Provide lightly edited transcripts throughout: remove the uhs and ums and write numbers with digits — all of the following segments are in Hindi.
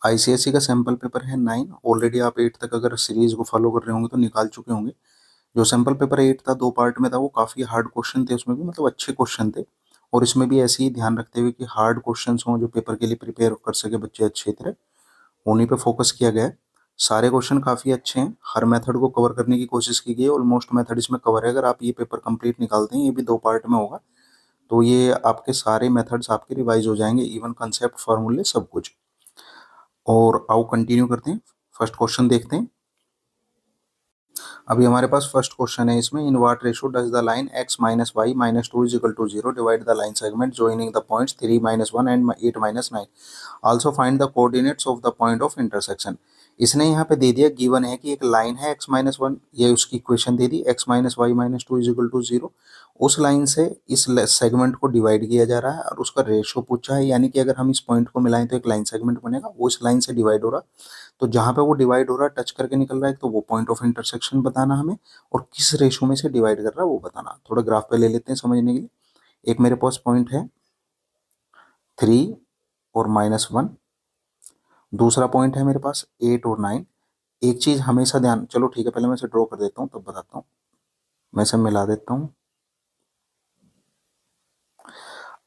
आईसीएसई का सैम्पल पेपर है 9। ऑलरेडी आप 8 तक अगर सीरीज को फॉलो कर रहे होंगे तो निकाल चुके होंगे। जो सैम्पल पेपर 8 था 2 पार्ट में था, वो काफ़ी हार्ड क्वेश्चन थे उसमें भी, मतलब अच्छे क्वेश्चन थे। और इसमें भी ऐसे ही ध्यान रखते हुए कि हार्ड क्वेश्चन हों जो पेपर के लिए प्रिपेयर कर सके बच्चे अच्छी तरह, उन्हीं पे फोकस किया गया है। सारे क्वेश्चन काफ़ी अच्छे हैं, हर मेथड को कवर करने की कोशिश की गई है। ऑलमोस्ट मेथड इसमें कवर है। अगर आप ये पेपर कंप्लीट निकालते हैं, ये भी 2 पार्ट में होगा, तो ये आपके सारे मेथड्स आपके रिवाइज हो जाएंगे, इवन कंसेप्ट, फार्मूले, सब कुछ। और आओ कंटिन्यू करते हैं, फर्स्ट क्वेश्चन देखते हैं। अभी हमारे पास फर्स्ट क्वेश्चन है इसमें, in what ratio does the line x minus Y minus 2 is equal to 0 divide the line segment joining the points 3 minus 1 and 8 minus 9, also find the coordinates of the point of intersection। इसने यहाँ पे दे दिया, गिवन है कि एक लाइन है x माइनस वन, ये उसकी इक्वेशन दे दी, x minus Y minus 2 is equal to 0। उस लाइन से इस सेगमेंट को डिवाइड किया जा रहा है और उसका रेशो पूछा है, यानी कि अगर हम इस पॉइंट को मिलाएं तो एक लाइन सेगमेंट बनेगा, वो इस लाइन से डिवाइड हो रहा। तो जहाँ पे वो डिवाइड हो रहा है, टच करके निकल रहा है, तो वो पॉइंट ऑफ इंटरसेक्शन बताना हमें, और किस रेशो में से डिवाइड कर रहा है वो बताना। थोड़ा ग्राफ पे ले लेते हैं समझने के लिए। एक मेरे पास पॉइंट है 3 और -1, दूसरा पॉइंट है मेरे पास 8 और 9। एक चीज हमेशा ध्यान, चलो ठीक है, पहले मैं इसे ड्रॉ कर देता हूँ तब बताता हूँ। मैं इसे मिला देता हूँ।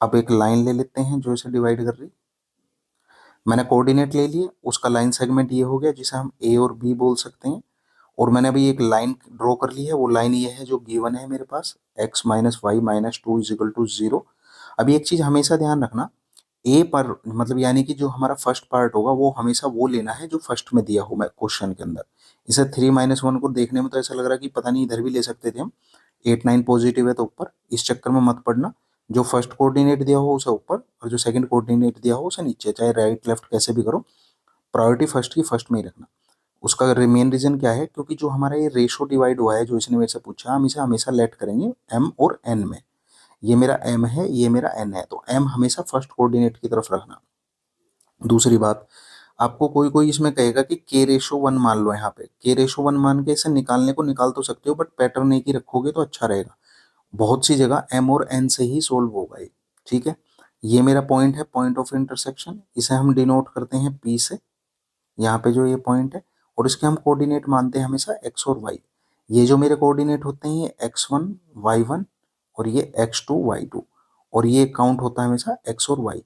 अब एक लाइन ले लेते हैं जो इसे डिवाइड कर रही। मैंने कोऑर्डिनेट ले लिए, उसका लाइन सेगमेंट ये हो गया जिसे हम ए और बी बोल सकते हैं। और मैंने अभी एक लाइन ड्रॉ कर ली है, वो लाइन ये है जो गिवन है मेरे पास, x minus Y minus 2 is equal to 0। अभी एक चीज हमेशा ध्यान रखना, ए पर मतलब यानी कि जो हमारा फर्स्ट पार्ट होगा वो हमेशा वो लेना है जो फर्स्ट में दिया हो मैं क्वेश्चन के अंदर। इसे 3 - 1 को देखने में तो ऐसा लग रहा है कि पता नहीं, इधर भी ले सकते थे हम। 8 9 पॉजिटिव है तो ऊपर, इस चक्कर में मत पड़ना। जो फर्स्ट कोऑर्डिनेट दिया हो उसे ऊपर, और जो सेकंड कोऑर्डिनेट दिया हो उसे नीचे, चाहे राइट लेफ्ट कैसे भी करो, प्रायोरिटी फर्स्ट की फर्स्ट में ही रखना। उसका मेन रीजन क्या है, क्योंकि जो हमारा ये रेशो डिवाइड हुआ है जो इसने मेरे से पूछा, हम इसे हमेशा लेट करेंगे m और n में। ये मेरा m है, ये मेरा n है, तो m हमेशा फर्स्ट कोऑर्डिनेट की तरफ रखना। दूसरी बात, आपको कोई कोई इसमें कहेगा कि k/1 मान लो, यहाँ पे k/1 मान के इसे निकालने को निकाल तो सकते हो, बट पैटर्न एक ही रखोगे तो अच्छा रहेगा। बहुत सी जगह m और n से ही सोल्व होगा ये, ठीक है। ये मेरा पॉइंट है, पॉइंट ऑफ इंटरसेक्शन, इसे हम डिनोट करते हैं p से। यहाँ पे जो ये पॉइंट है, और इसके हम कोऑर्डिनेट मानते हैं हमेशा x और y। ये जो मेरे कोऑर्डिनेट होते हैं ये x1 y1 और ये x2 y2, और ये काउंट होता है हमेशा x और y।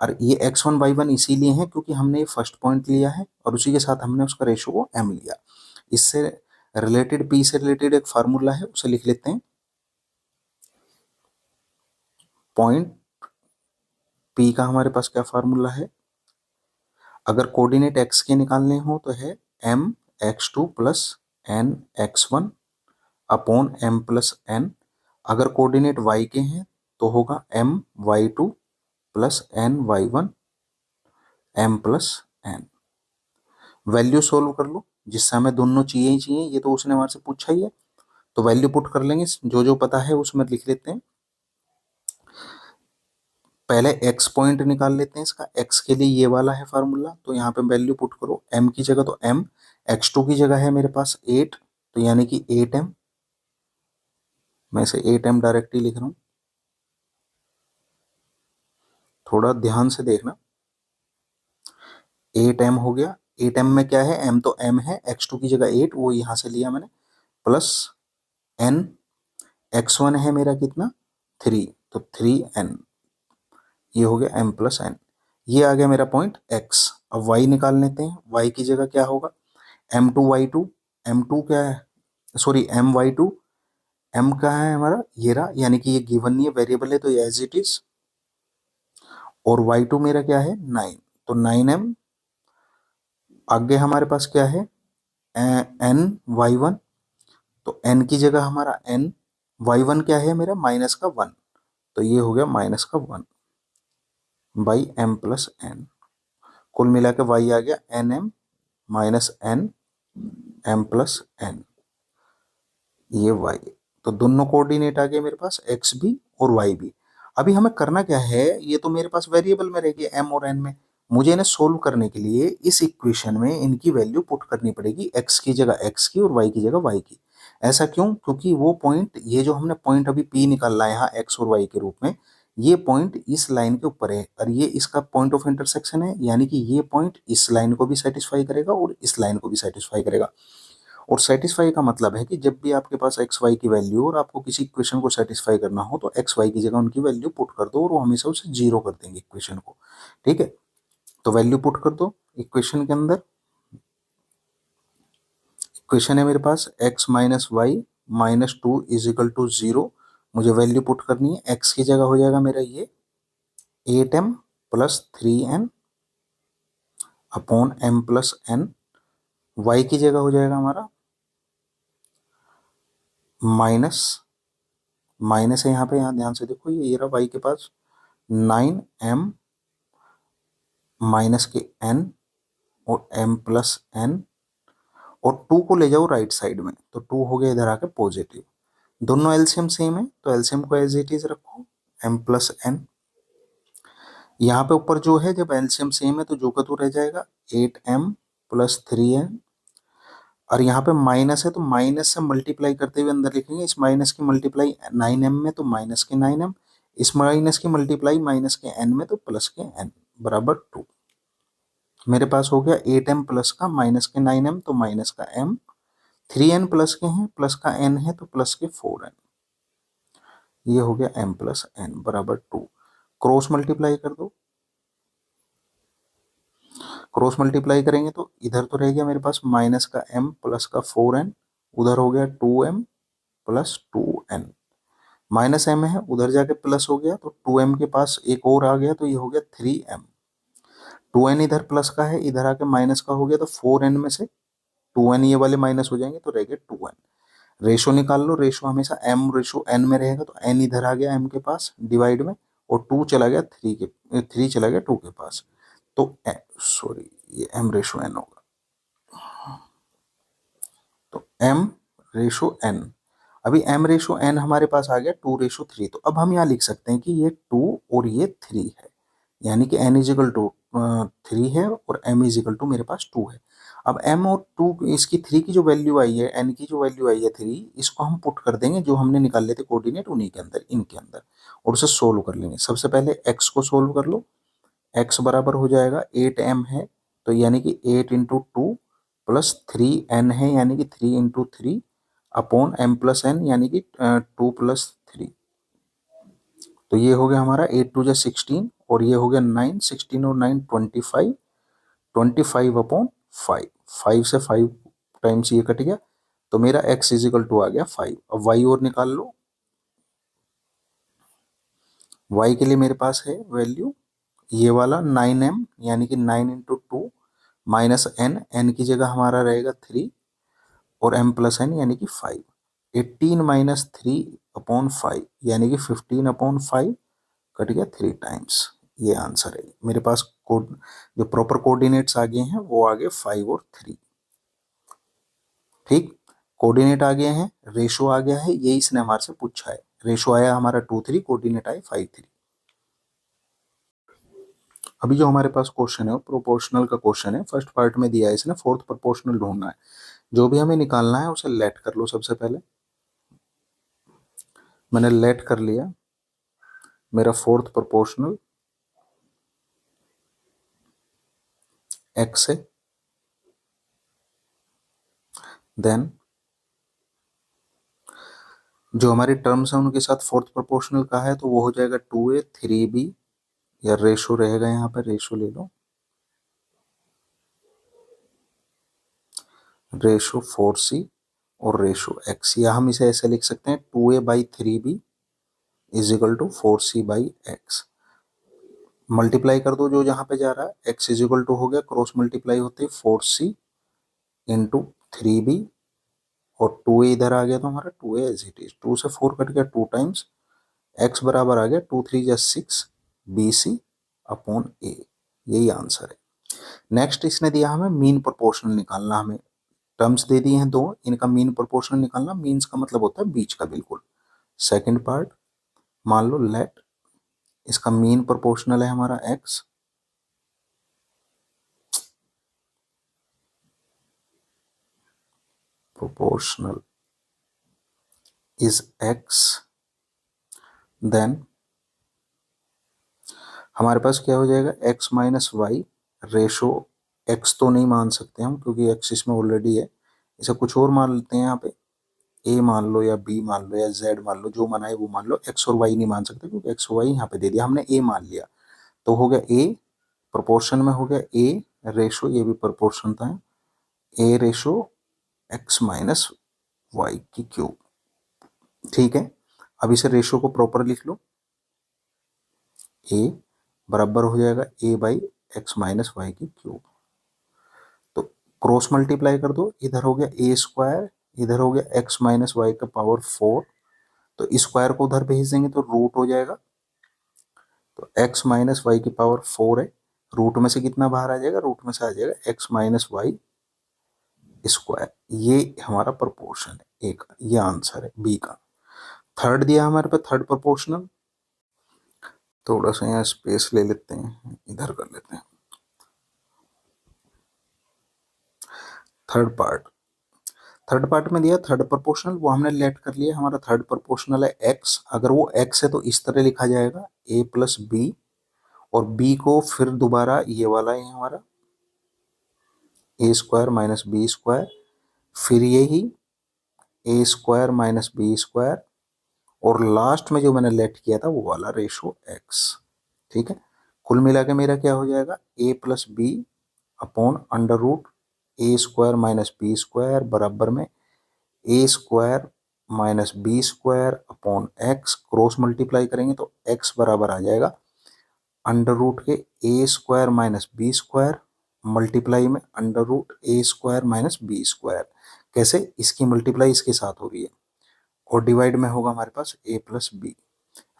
और ये x1 y1 इसीलिए है क्योंकि हमने ये फर्स्ट पॉइंट लिया है और उसी के साथ हमने उसका रेशो को m लिया। इससे रिलेटेड, p से रिलेटेड एक फार्मूला है, उसे लिख लेते हैं। पॉइंट p का हमारे पास क्या फार्मूला है, अगर कोऑर्डिनेट x के निकालने हो तो है m x2 plus n x1 upon m plus n। अगर कोऑर्डिनेट y के हैं तो होगा m y2 plus n y1 m plus n। Value solve कर लो, जिससे हमें दोनों चाहिए ही चाहिए, ये तो उसने हमारे से पूछा ही है, तो वैल्यू पुट कर लेंगे, जो जो पता है उसमें लिख लेते हैं। पहले x पॉइंट निकाल लेते हैं इसका, x के लिए ये वाला है फार्मूला, तो यहाँ पे वैल्यू पुट करो, m की जगह तो m, x2 की जगह है मेरे पास 8, तो यानी कि 8m। मैं इसे 8m डायरेक्टली लिख रहा हूँ, थोड़ा ध्यान से देखना। 8m हो गया, 8m में क्या है, m तो m है, x2 की जगह 8, वो यहाँ से लिया मैंने, प्लस n, x1 है मेरा कितना 3, तो 3n, ये हो गया m प्लस n। ये आ गया मेरा पॉइंट x। अब y निकाल लेते हैं, y की जगह क्या होगा, m2 y2, m2 क्या है, सॉरी m y2, m का है हमारा ये रहा, यानी कि ये गिवन नहीं है, वेरिएबल है तो ये एज इट इज। और y2 मेरा क्या है 9, तो 9m। आगे हमारे पास क्या है n y1, तो n की जगह हमारा n, y1 क्या है मेरा माइनस का 1, तो ये हो गया माइनस का 1 बाई m प्लस n। कुल मिला के y आ गया nm minus n m plus n, ये y। तो दोनों कोऑर्डिनेट आ गए मेरे पास, x भी और y भी। अभी हमें करना क्या है, ये तो मेरे पास वेरिएबल में रह गए m और n में, मुझे इन्हें सोल्व करने के लिए इस इक्वेशन में इनकी वैल्यू पुट करनी पड़ेगी, x की जगह x की और y की जगह y की। ऐसा क्यों, क्योंकि वो पॉइंट, ये जो हमने पॉइंट अभी p निकाला है यहाँ x और y के रूप में, ये पॉइंट इस लाइन के ऊपर है और ये इसका पॉइंट ऑफ इंटरसेक्शन है, यानी कि ये पॉइंट इस लाइन को भी सेटिस्फाई करेगा और इस लाइन को भी सेटिस्फाई करेगा। और सेटिस्फाई का मतलब है कि जब भी आपके पास एक्स वाई की वैल्यू और आपको किसी इक्वेशन को सेटिस्फाई करना हो तो एक्स वाई की जगह उनकी वैल्यू पुट कर दो और वो हमेशा उसे जीरो कर देंगे इक्वेशन को। ठीक है, तो वैल्यू पुट कर दो इक्वेशन के अंदर। इक्वेशन है मेरे पास X minus Y minus two is equal to zero. मुझे वैल्यू पुट करनी है। एक्स की जगह हो जाएगा मेरा ये 8m plus 3n upon m plus n। Y की जगह हो जाएगा हमारा माइनस, माइनस है यहाँ पे, यहाँ ध्यान से देखो ये रहा वाई के पास 9m माइनस के n और m प्लस n, और 2 को ले जाओ राइट साइड में तो 2 हो गया इधर आके पॉजिटिव। दोनों एलसीएम सेम है तो एलसीएम को एज इट इज रखो m प्लस n। यहाँ पे ऊपर जो है जब एलसीएम सेम है तो जो का तो रह जाएगा 8m प्लस 3n, और यहाँ पे माइनस है तो माइनस से मल्टीप्लाई करते हुए अंदर लिखेंगे। इस माइनस की मल्टीप्लाई 9m में तो माइनस के 9m, इस माइनस की मल्टीप्लाई माइनस के n में तो प्लस के n बराबर 2। मेरे पास हो गया 8m प्लस का माइनस के 9m तो माइनस का m, 3n प्लस के हैं प्लस का n है तो प्लस के 4n। ये हो गया m प्लस n बराबर 2। क्रॉस मल्टीप्लाई कर दो। क्रॉस मल्टीप्लाई करेंगे तो इधर तो रह गया मेरे पास माइनस का m प्लस का 4n, उधर हो गया 2m plus 2n। Minus m है उधर जाके प्लस हो गया तो 2m के पास एक और आ गया तो ये हो गया 3m। 2n इधर प्लस का है इधर आके माइनस का हो गया तो 4n में से 2n ये वाले माइनस हो जाएंगे तो रह गया 2n। रेशो निकाल लो। रेशो हमेशा m रेशो n में रहेगा तो n इधर आ गया m के पास डिवाइड में, और 2 चला गया 3 के, 3 चला गया 2 के पास, तो सॉरी ये m रेशो n होगा। तो m रेशो n, अभी m रेशो n हमारे पास आ गया 2:3। तो अब हम यहाँ लिख सकते हैं कि ये 2 और ये 3 है, यानी कि n इजिकल टू 3 है और m इजिकल टू मेरे पास 2 है। अब m और 2 इसकी 3 की जो वैल्यू आई है, n की जो वैल्यू आई है 3, इसको हम पुट कर देंगे जो हमने निकाल लेते कोऑर्डिनेट उन्हीं के अंदर, इनके अंदर, और उसे सोल्व कर लेंगे। सबसे पहले x को सोल्व कर लो। x बराबर हो जाएगा 8m है तो यानी कि 8 इंटू टू प्लस 3n है यानी कि 3 into three upon m plus n यानी कि 2 प्लस 3। तो ये हो गया हमारा 8 टू जा 16 और ये हो गया 9, 16 और 9 25, 25 अपॉन 5, 5 से 5 टाइम्स ये कट गया तो मेरा x इजिकल टू आ गया 5। अब y और निकाल लो। y के लिए मेरे पास है वैल्यू ये वाला 9m यानी कि 9 इंटू टू माइनस n की जगह हमारा रहेगा 3 और m प्लस n यानी कि 5। 18 माइनस 3 अपॉन 5 यानी कि 15 अपॉन 5 कट गया 3 टाइम्स। ये आंसर है मेरे पास। कोड जो प्रॉपर कोऑर्डिनेट्स आ गए हैं वो आ गए 5 और 3। ठीक, कोऑर्डिनेट आ गए हैं, रेशो आ गया है, ये इसने हमारे से पूछा है। रेशो आया हमारा 2:3, कोऑर्डिनेट आए 5:3। अभी जो हमारे पास क्वेश्चन है वो प्रोपोर्शनल का क्वेश्चन है। फर्स्ट पार्ट में दिया है इसने फोर्थ प्रोपोर्शनल ढूंढना है। जो भी हमें निकालना है उसे लेट कर लो। सबसे पहले मैंने लेट कर लिया मेरा फोर्थ प्रोपोर्शनल एक्स है। देन जो हमारी टर्म्स हैं उनके साथ फोर्थ प्रोपोर्शनल का है तो वो हो जाएगा 2a 3b, या रेशो रहेगा यहाँ पर, रेशो ले लो, रेशो 4c और रेशो x, या हम इसे ऐसे लिख सकते हैं 2a/3b is equal to 4c/x। Multiply कर दो जो जहां पे जा रहा है, x इज इक्वल टू हो गया क्रॉस मल्टीप्लाई होते 4c इंटू 3b, और 2a इधर आ गया तो हमारा 2a एज इट इज, 2 से 4 कट गया 2 टाइम्स, x बराबर आ गया 2 3 जा 6 bc अपॉन a। यही आंसर है। नेक्स्ट इसने दिया हमें मीन प्रोपोर्शनल निकालना। हमें टर्म्स दे दिए हैं दो, इनका मीन प्रोपोर्शनल निकालना। मीन्स का मतलब होता है बीच का बिल्कुल। सेकंड पार्ट मान लो लेट, इसका मीन प्रोपोर्शनल है हमारा x, proportional is x, then हमारे पास क्या हो जाएगा, x minus Y ratio x तो नहीं मान सकते हम क्योंकि x इसमें ऑलरेडी है, इसे कुछ और मान लेते हैं यहाँ पे, a मान लो या b मान लो या z मान लो, जो माना है वो मान लो, x और y नहीं मान सकते क्योंकि x और y यहाँ पे दे दिया, हमने a मान लिया तो हो गया a प्रोपोर्शन में हो गया a रेशो, ये भी प्रोपोर्शन था, a ratio x minus Y की क्यूब। ठीक है, अब इसे रेशो को प्रॉपर लिख लो, a बराबर हो जाएगा a by X minus Y की क्यूब। तो क्रॉस मल्टीप्लाई कर दो, इधर हो गया ए स्क्वायर, इधर हो गया एक्स माइनस वाई का पावर 4, तो स्क्वायर को उधर भेज देंगे तो रूट हो जाएगा, तो एक्स माइनस वाई की पावर 4 है, रूट में से कितना बाहर आ जाएगा, रूट में से आ जाएगा एक्स माइनस वाई स्क्वायर। ये हमारा प्रोपोर्शन है ए का, ये आंसर है बी का। थर्ड दिया हमारे पास थर्ड प्रोपोर्शनल, थोड़ा सा यहाँ स्पेस ले लेते हैं, इधर कर लेते हैं। थर्ड पार्ट, थर्ड पार्ट में दिया थर्ड प्रोपोर्शनल, वो हमने लेट कर लिया, हमारा थर्ड प्रोपोर्शनल है एक्स, अगर वो एक्स है तो इस तरह लिखा जाएगा ए प्लस बी, और बी को फिर दोबारा ये वाला है हमारा ए स्क्वायर माइनस बी स्क्वायर, फिर यही ए स्क्वायर माइनस बी स्क्वायर, और लास्ट में जो मैंने लेट किया था वो वाला रेशो एक्स। ठीक है, कुल मिला के मेरा क्या हो जाएगा, a plus b upon under root a square minus b square बराबर में a square minus b square upon x, cross multiply करेंगे तो एक्स बराबर आ जाएगा अंडर रूट के a square minus b square multiply में under root a square minus b square. कैसे, इसकी मल्टीप्लाई इसके साथ हो रही है, और डिवाइड में होगा हमारे पास ए प्लस बी,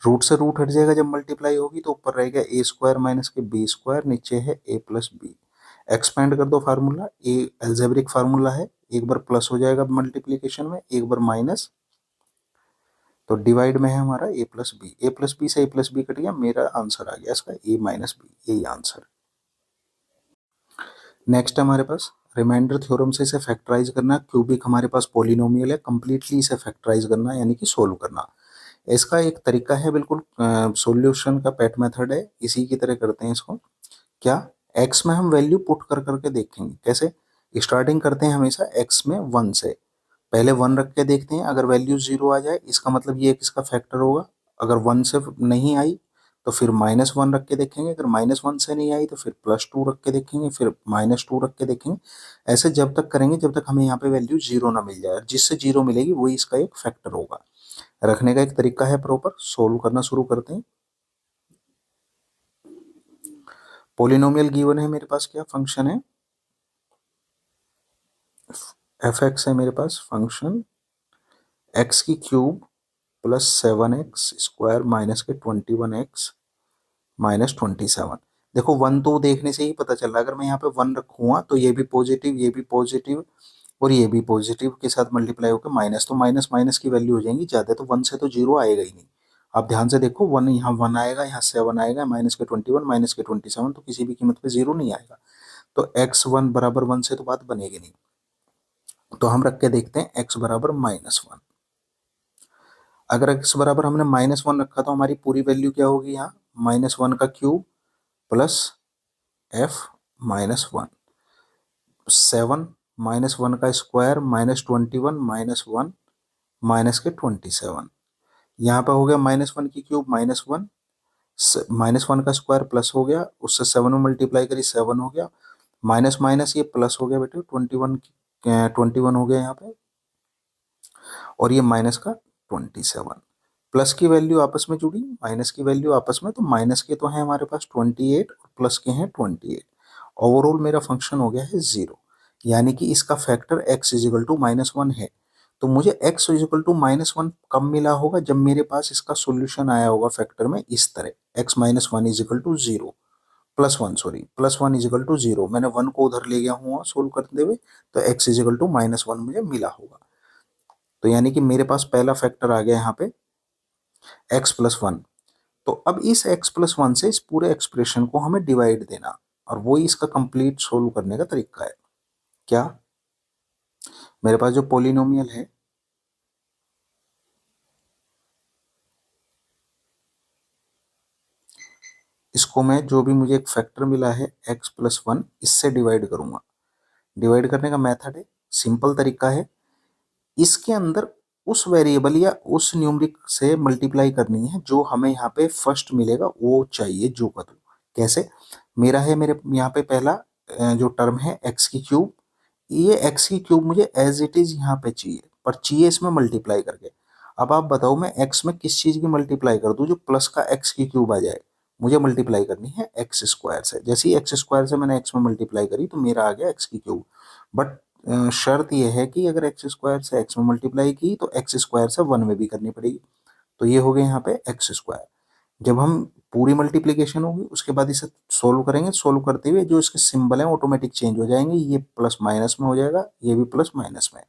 रूट से रूट हट जाएगा जब मल्टीप्लाई होगी, तो ऊपर रहेगा ए स्क्वायर माइनस के बी स्क्वायर, नीचे है ए प्लस बी। एक्सपेंड कर दो फार्मूला, ए एल्जेब्रिक फार्मूला है, एक बार प्लस हो जाएगा मल्टीप्लीकेशन में, एक बार माइनस, तो डिवाइड में है हमारा ए प्लस बी, ए प्लस बी से ए प्लस बी कट गया, मेरा आंसर आ गया इसका ए माइनस बी, यही आंसर। नेक्स्ट हमारे पास रिमाइंडर थ्योरम से इसे फैक्टराइज करना, क्यूबिक हमारे पास पॉलिनोमियल है, कंप्लीटली इसे फैक्टराइज करना यानी कि सोल्व करना। इसका एक तरीका है, बिल्कुल सॉल्यूशन का पेट मेथड है, इसी की तरह करते हैं इसको। क्या, x में हम वैल्यू पुट कर करके देखेंगे, कैसे, स्टार्टिंग करते हैं हमेशा x में 1 से, पहले 1 रख के देखते हैं, अगर वैल्यू 0 आ जाए इसका मतलब ये किसका फैक्टर होगा, अगर 1 से नहीं आई तो फिर -1 रख के देखेंगे, अगर -1 से नहीं आई तो फिर +2 रख के देखेंगे, फिर -2 रख के देखेंगे, ऐसे जब तक करेंगे जब तक हमें यहाँ पे वैल्यू 0 ना मिल जाए, जिससे 0 मिलेगी वही इसका एक फैक्टर होगा। रखने का एक तरीका है प्रॉपर, सोल्व करना शुरू करते हैं। पोलिनोमियल गिवन है मेरे पास, क्या फंक्शन है, एफ एक्स है मेरे पास फंक्शन, एक्स की cube plus 7x square minus के 21x माइनस 27। देखो 1 तो देखने से ही पता चल रहा है, अगर मैं यहाँ पे 1 रखूंगा तो ये भी पॉजिटिव, ये भी पॉजिटिव और ये भी पॉजिटिव के साथ मल्टीप्लाई होकर माइनस, तो माइनस माइनस की वैल्यू हो जाएंगी ज्यादा, तो 1 से तो 0 आएगा ही नहीं। आप ध्यान से देखो, 1 यहाँ 1 आएगा, यहाँ 7 आएगा, माइनस के 21 माइनस के 27, तो किसी भी कीमत पे 0 नहीं आएगा, तो x1 बराबर 1 से तो बात बनेगी नहीं। तो हम रख के देखते हैं x बराबर -1। अगर x बराबर हमने -1 रखा तो हमारी पूरी वैल्यू क्या होगी, यहाँ -1 का क्यूब प्लस f -1, 7 -1 का स्क्वायर -21 -1 माइनस के 27, यहाँ पे हो गया -1 की क्यूब -1, -1 का स्क्वायर प्लस हो गया, उससे 7 में मल्टीप्लाई करी 7 हो गया, माइनस माइनस ये प्लस हो गया बेटे, 21 हो गया यहाँ पे, और ये माइनस का 27, प्लस की वैल्यू आपस में जुड़ी, माइनस की वैल्यू आपस में, तो माइनस के तो है हमारे पास 28 और प्लस के हैं 28, ओवरऑल मेरा फंक्शन हो गया है 0, यानी कि इसका फैक्टर x इजिकल टू -1 है। तो मुझे x इजिकल टू -1 कब मिला होगा, जब मेरे पास इसका सोल्यूशन आया होगा फैक्टर में इस तरह, x -1 equal to 0, +1 sorry, +1 equal to 0, मैंने 1 को उधर ले गया हूँ सोल्व करते हुए, तो x इजिकल टू -1 मुझे मिला होगा। तो यानी कि मेरे पास पहला फैक्टर आ गया यहाँ पे x+1। तो अब इस x+1 से इस पूरे एक्सप्रेशन को हमें डिवाइड देना, और वही इसका कंप्लीट सोल्व करने का तरीका है। क्या, मेरे पास जो पोलिनोमियल है इसको मैं जो भी मुझे एक फैक्टर मिला है x+1 इससे डिवाइड करूंगा। डिवाइड करने का मेथड है, सिंपल तरीका है, इसके अंदर उस वेरिएबल या उस न्यूमरिक से मल्टीप्लाई करनी है जो हमें यहाँ पे फर्स्ट मिलेगा वो चाहिए जो का तो। कैसे? मेरा है मेरे यहाँ पे पहला जो टर्म है x³, ये x³ मुझे एज इट इज यहाँ पे चाहिए, पर चाहिए इसमें मल्टीप्लाई करके। अब आप बताओ मैं x में किस चीज की मल्टीप्लाई कर दूं जो प्लस का x³ आ जाए। मुझे मल्टीप्लाई करनी है x² से। जैसे ही x² से मैंने x में मल्टीप्लाई करी तो मेरा आ गया x³। बट शर्त यह है कि अगर x² से x में मल्टीप्लाई की तो x² से 1 में भी करनी पड़ेगी। तो ये हो गया यहाँ पे x²। जब हम पूरी मल्टीप्लीकेशन होगी उसके बाद इसे सोल्व करेंगे, सोल्व करते हुए जो इसके सिंबल हैं ऑटोमेटिक चेंज हो जाएंगे, ये प्लस माइनस में हो जाएगा, ये भी प्लस माइनस में।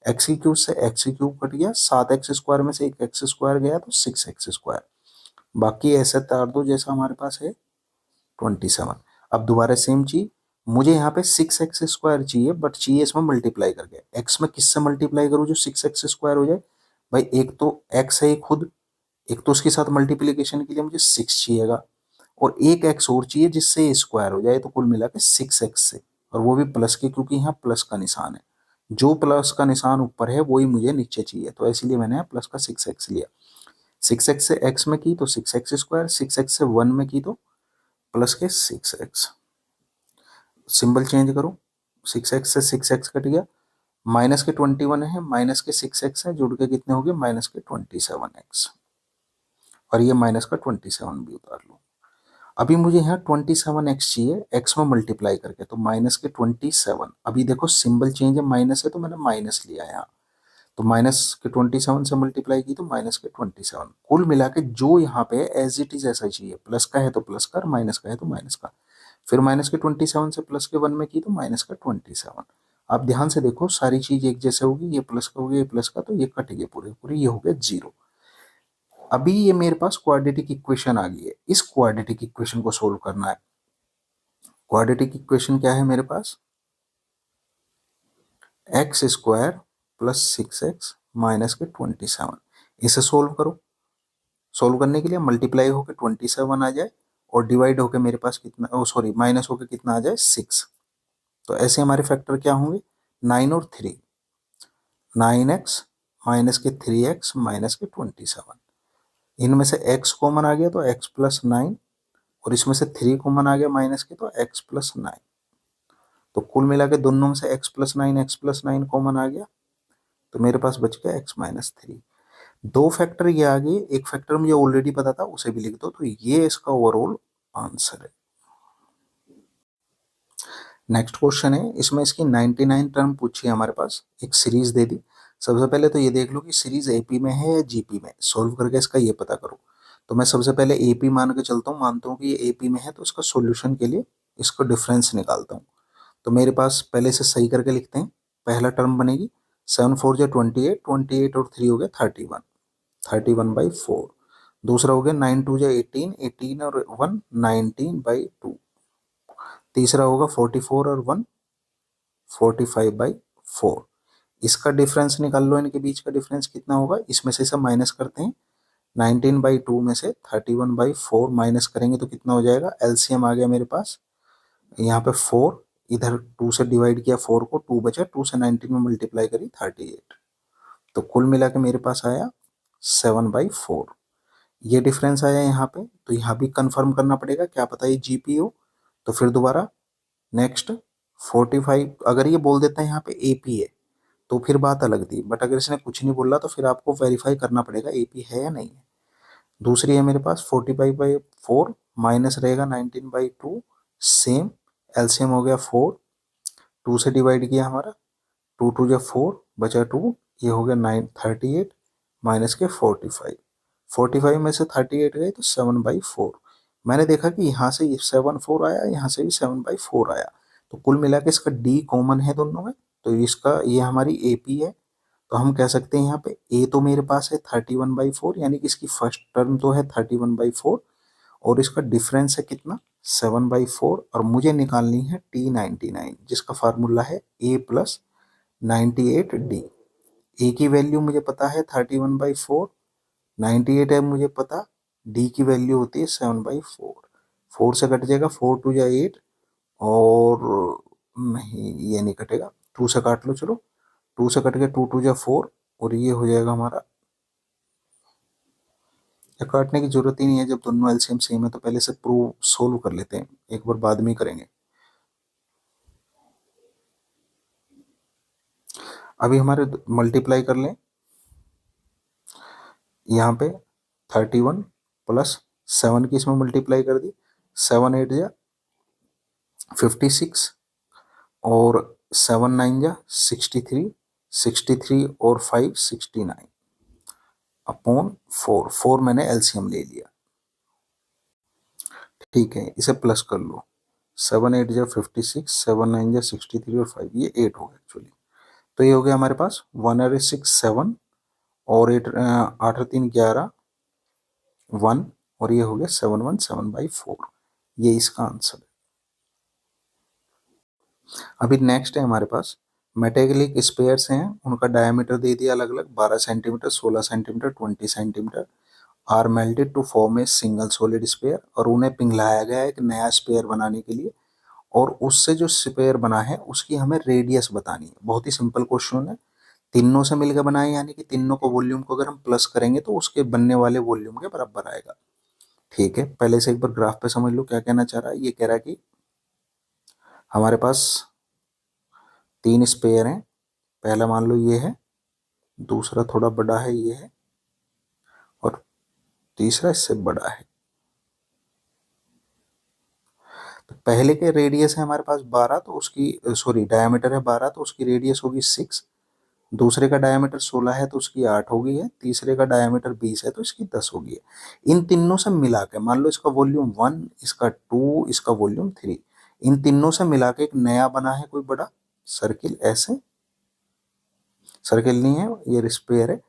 x³ से x³ कट गया, 7x² में से एक x² गया तो 6x²। बाकी ऐसे तार दो जैसा हमारे पास है 27। अब दोबारा सेम चीज, मुझे यहाँ पे 6x² चाहिए, बट चाहिए इसमें मल्टीप्लाई करके। x में किससे मल्टीप्लाई करूँ जो 6x² हो जाए? भाई एक तो x है खुद, एक तो उसके साथ मल्टीप्लीकेशन के लिए मुझे 6 चाहिएगा, और एक x और चाहिए जिससे स्क्वायर हो जाए, तो कुल मिला के 6x से, और वो भी प्लस के, क्योंकि यहाँ प्लस का निशान है। जो प्लस का निशान ऊपर है वही मुझे नीचे चाहिए, तो इसीलिए मैंने प्लस का 6x लिया। 6x से x में की तो 6x², 6x से 1 में की तो प्लस के 6x। सिंबल चेंज करो, 6x से 6x कट गया, माइनस के 21 है, माइनस के 6x है, जुड़ के कितने हो गए माइनस के 27x, और ये माइनस का 27 भी उतार लो। अभी मुझे यहाँ 27x चाहिए x में मल्टीप्लाई करके, तो माइनस के 27। अभी देखो सिंबल चेंज है, माइनस है तो मैंने माइनस लिया यहाँ, तो माइनस के 27 से मल्टीप्लाई की तो माइनस के 27। कुल मिला के जो यहाँ पे एज इट इज ऐसा चाहिए, प्लस का है तो प्लस का, माइनस का है तो माइनस का। फिर माइनस के 27 से प्लस के 1 में की तो माइनस का 27। आप ध्यान से देखो सारी चीज एक जैसे होगी, ये प्लस का हो गया, ये प्लस का, तो ये कट गए पूरे पूरे, ये हो गया 0। अभी ये मेरे पास क्वाड्रेटिक इक्वेशन आ गई है, इस क्वाड्रेटिक इक्वेशन को सोल्व करना है। क्वाड्रेटिक इक्वेशन क्या है मेरे पास? x² प्लस 6x माइनस के 27। इसे सोल्व करो। सोल्व करने के लिए मल्टीप्लाई होकर 27 आ जाए, और डिवाइड होकर मेरे पास कितना, ओ सॉरी, माइनस होकर कितना आ जाए 6। तो ऐसे हमारे फैक्टर क्या होंगे? 9 और 3। 9x माइनस के 3x माइनस के 27। इनमें से x कॉमन आ गया तो x+9, और इसमें से 3 कॉमन आ गया माइनस के तो x+9। तो कुल मिला के दोनों में से x+9 कॉमन आ गया, तो मेरे पास बच गया x-3। दो फैक्टर ये आ गए, एक फैक्टर मुझे ऑलरेडी पता था उसे भी लिख दो, तो ये इसका ओवरऑल आंसर है। नेक्स्ट क्वेश्चन है, इसमें इसकी 99 टर्म पूछी है हमारे पास, एक सीरीज दे दी। सबसे पहले तो ये देख लो कि सीरीज एपी में है या जीपी में, सोल्व करके इसका ये पता करो। तो मैं सबसे पहले एपी मान के चलता हूँ, मानता हूँ कि ये एपी में है, तो इसका सॉल्यूशन के लिए इसको डिफरेंस निकालता हूँ। तो मेरे पास पहले से सही करके लिखते हैं। पहला टर्म बनेगी 7 4 जो 28, 28 और 3 हो गया 31, 31/4। दूसरा हो गया 9 2 जो 18, 18 और 1 19/2। तीसरा होगा 44 और 1 45/4। इसका डिफरेंस निकाल लो, इनके बीच का डिफरेंस कितना होगा, इसमें से सब माइनस करते हैं। 19/2 में से 31/4 माइनस करेंगे तो कितना हो जाएगा, एलसीएम आ गया मेरे पास। यहाँ पे 4, इधर 2 से डिवाइड किया 4 को, 2 बचा, 2 से 19 में मल्टीप्लाई करी 38। तो कुल मिला के मेरे पास आया 7/4। ये डिफरेंस आया यहाँ पे, तो यहाँ भी कंफर्म करना पड़ेगा, क्या पता ये जीपी हो। तो फिर दोबारा नेक्स्ट 45, अगर ये बोल देता है यहाँ पे एपी है तो फिर बात अलग थी, बट अगर इसने कुछ नहीं बोला तो फिर आपको वेरीफाई करना पड़ेगा एपी है या नहीं है। दूसरी है मेरे पास 45/4 माइनस रहेगा 19/2, सेम, एलसीएम हो गया 4, 2 से डिवाइड किया हमारा, 2 2 जो 4 बचा 2, ये हो गया 38 माइनस के 45। 45 में से 38 गए तो 7/4। मैंने देखा कि यहाँ से 7/4 आया, यहाँ से भी 7/4 आया, तो कुल मिला के इसका डी कॉमन है दोनों में, तो इसका ये हमारी एपी है। तो हम कह सकते हैं यहाँ पे ए तो मेरे पास है 31/4, यानी कि इसकी फर्स्ट टर्म तो है 31/4, और इसका डिफरेंस है कितना 7/4, और मुझे निकालनी है T99 जिसका फार्मूला है A+98D। ए की वैल्यू मुझे पता है 31/4, 98 है मुझे पता, डी की वैल्यू होती है 7/4। 4 से कट जाएगा, 4 2 जा 8, और नहीं ये नहीं कटेगा, 2 से काट लो, चलो 2 से कट के 2 2 जा 4, और ये हो जाएगा हमारा, या काटने की जरूरत ही नहीं है, जब दोनों एलसीएम सेम है तो पहले से प्रूव सोल्व कर लेते हैं, एक बार बाद में ही करेंगे। अभी हमारे मल्टीप्लाई कर लें, यहाँ पे 31 प्लस 7 की इसमें मल्टीप्लाई कर दी, 7 8 जा 56, और 7 9 जा 63, 63 और 5 69 अपॉन 4, 4 मैंने एलसीएम ले लिया। ठीक है, इसे प्लस कर लो, 7 8 जा 56, 7 9 जा 63 और 5, ये 8 हो गया एक्चुअली। तो ये हो गया हमारे पास 1 और 6 7, और 8 8 और 3 11 1, और ये हो गया 717/4, ये इसका आंसर है। अभी नेक्स्ट है हमारे पास मेटेलिक स्पेयर्स हैं, उनका डायमीटर दे दिया अलग अलग, 12 centimetre, 16 centimetre, 20 centimetre, are melted to form a single solid sphere, और उन्हें पिघलाया गया है एक नया स्पेयर बनाने के लिए, और उससे जो स्पेयर बना है उसकी हमें रेडियस बतानी है। बहुत ही सिंपल क्वेश्चन है, तीनों से मिलकर बनाए, यानी कि तीनों को वॉल्यूम को अगर हम प्लस करेंगे तो उसके बनने वाले वॉल्यूम के बराबर आएगा। ठीक है, पहले से एक बार ग्राफ पे समझ लो क्या कहना चाह रहा है। ये कह रहा है कि हमारे पास 3 स्पेयर हैं, पहला मान लो ये है, दूसरा थोड़ा बड़ा है ये है, और तीसरा इससे बड़ा है। तो पहले के रेडियस है हमारे पास 12, तो उसकी सॉरी डायमीटर है 12, तो उसकी रेडियस होगी 6, दूसरे का डायमीटर 16 है तो उसकी 8 होगी है, तीसरे का डायमीटर 20 है तो इसकी 10 होगी है। इन तीनों से मिला के मान लो इसका वॉल्यूम 1, इसका 2, इसका वॉल्यूम 3, इन तीनों से मिला के एक नया बना है कोई बड़ा सर्किल, ऐसे सर्किल नहीं है ये स्पेयर है,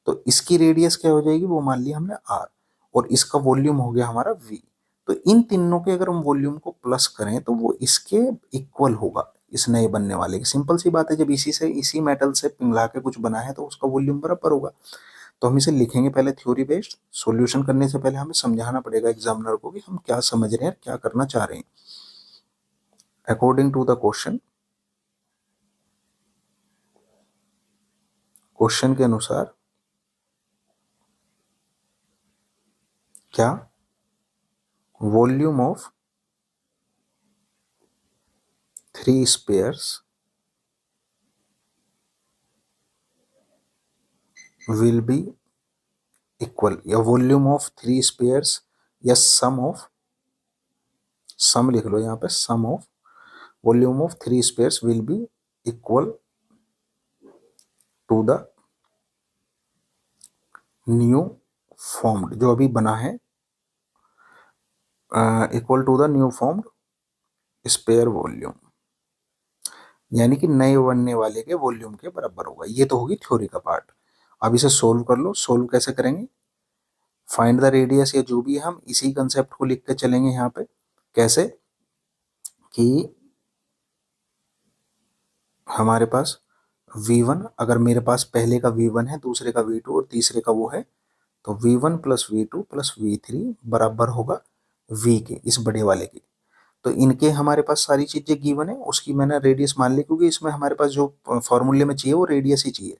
तो इसकी रेडियस क्या हो जाएगी, वो मान लिया हमने आर, और इसका वॉल्यूम हो गया हमारा वी। तो इन तीनों के अगर हम वॉल्यूम को प्लस करें तो वो इसके इक्वल होगा, इस नए बनने वाले की। सिंपल सी बात है, जब इसी से इसी मेटल से पिघला के कुछ बना है तो उसका वॉल्यूम बराबर होगा। तो हम इसे लिखेंगे पहले थ्योरी बेस्ड, सॉल्यूशन करने से पहले हमें समझाना पड़ेगा एग्जामिनर को कि हम क्या समझ रहे हैं, क्या करना चाह रहे हैं। According to the question, question के अनुसार क्या volume of 3 spheres will be equal, या वॉल्यूम ऑफ 3 स्पेयर्स, या सम ऑफ, सम लिख लो यहाँ पे, sum of volume of 3 spheres will be equal to the new formed, जो अभी बना है, equal to the new formed sphere volume, यानी कि नए बनने वाले के वॉल्यूम के बराबर होगा। ये तो होगी थ्योरी का पार्ट। अब इसे सोल्व कर लो। सोल्व कैसे करेंगे, फाइंड द रेडियस या जो भी है, हम इसी कंसेप्ट को लिख के चलेंगे यहाँ पे। कैसे कि हमारे पास V1, अगर मेरे पास पहले का V1 है, दूसरे का V2 और तीसरे का वो है, तो V1 plus V2 plus V3 बराबर होगा V के, इस बड़े वाले के। तो इनके हमारे पास सारी चीजें गिवन है, उसकी मैंने रेडियस मान ली, क्योंकि इसमें हमारे पास जो फॉर्मूले में चाहिए वो रेडियस ही चाहिए।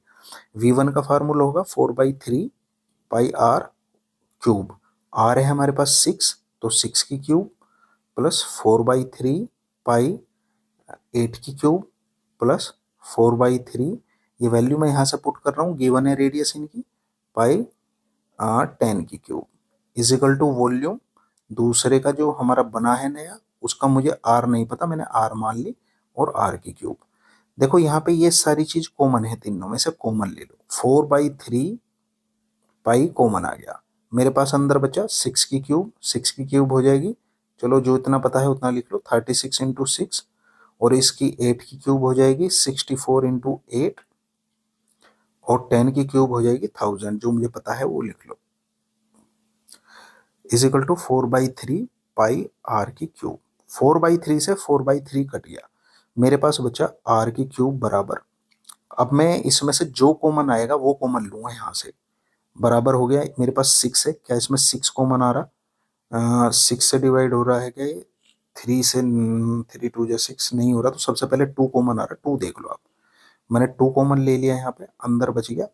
V1 का फार्मूला होगा 4/3 पाई आर क्यूब, आर है हमारे पास 6, तो 6 की क्यूब प्लस 4/3 पाई 8 की क्यूब प्लस 4/3, ये वैल्यू मैं यहाँ से पुट कर रहा हूँ, गिवन है रेडियस इनकी, पाई 10 की cube is equal to volume, दूसरे का जो हमारा बना है नया उसका मुझे आर नहीं पता, मैंने आर मान ली, और आर की क्यूब। देखो यहाँ पे ये सारी चीज कॉमन है, तीनों में से कॉमन ले लो, 4/3 पाई कॉमन आ गया, मेरे पास अंदर बचा 6 की क्यूब, 6 की क्यूब हो जाएगी, चलो जो इतना पता है उतना लिख लो, 36 इंटू 6, और इसकी 8 की क्यूब हो जाएगी 64 इंटू 8, और 10 की क्यूब हो जाएगी 1000, जो मुझे पता है वो लिख लो, is equal to 4/3 pi r की क्यूब। 4/3 से 4/3 कट गया, मेरे पास बचा आर की क्यूब बराबर, अब मैं इसमें से जो कॉमन आएगा वो कॉमन लूंगा यहाँ से, बराबर हो गया, मेरे पास 6 है, क्या इसमें 6 कॉमन आ रहा, 6 से डिवाइड हो रहा है क्या ये? 3 से, 3 2 जा 6 नहीं हो रहा, तो सबसे पहले 2 कॉमन आ रहा है, 2 देख लो आप। मैंने 2 कॉमन ले लिया यहाँ पे, अंदर बच गया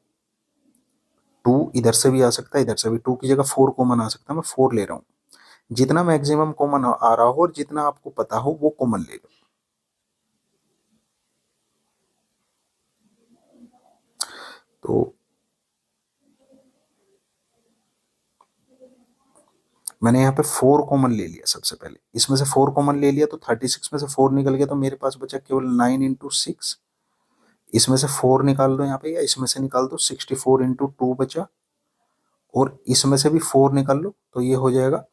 2, इधर से भी आ सकता है, इधर से भी, 2 की जगह 4 कॉमन आ सकता है, मैं 4 ले रहा हूँ। जितना मैक्सिमम कॉमन आ रहा हो और जितना आपको पता हो वो कॉमन ले लो। तो मैंने यहाँ पे 4 कॉमन ले लिया सबसे पहले, इसमें से 4 कॉमन ले लिया तो 36 में से 4 निकल गया, तो मेरे पास बचा केवल 9 इंटू 6। इसमें से 4 निकाल दो यहाँ पे, या इसमें से निकाल दो, 64 इंटू 2 बचा, और इसमें से भी 4 निकाल लो, तो ये हो जाएगा